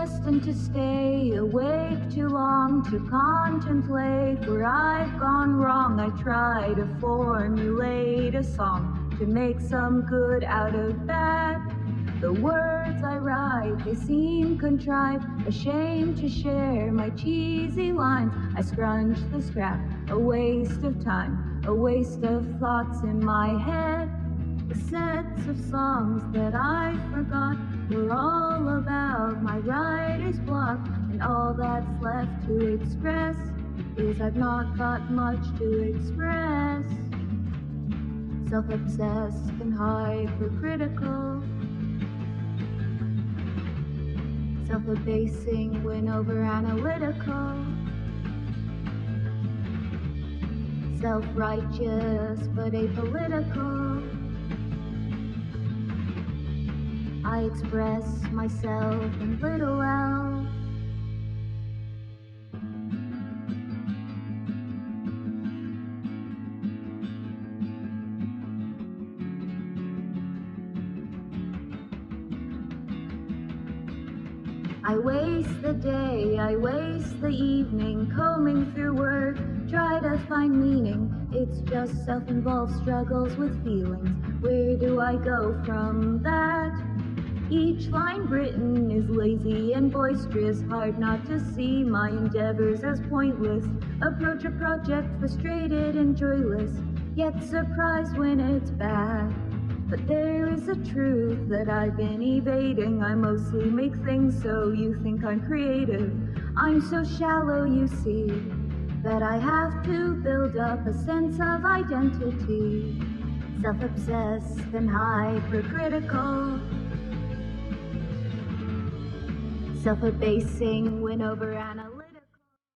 destined to stay awake too long to contemplate where I've gone wrong. I try to formulate a song to make some good out of bad. The words I write, they seem contrived, ashamed to share my cheesy lines. I scrunch the scrap, a waste of time, a waste of thoughts in my head. The sets of songs that I forgot were all about my writer's block, and all that's left to express is I've not got much to express. Self-obsessed and hypercritical, self-abasing when over-analytical, self-righteous but apolitical. I express myself in little else. I waste the day, I waste the evening, combing through work, try to find meaning. It's just self-involved struggles with feelings. Where do I go from that? Each line written is lazy and boisterous, hard not to see my endeavors as pointless. Approach a project frustrated and joyless, yet surprised when it's bad. But there is a truth that I've been evading. I mostly make things so you think I'm creative. I'm so shallow, you see, that I have to build up a sense of identity. Self-obsessed and hypercritical, self-abasing when over-analytical.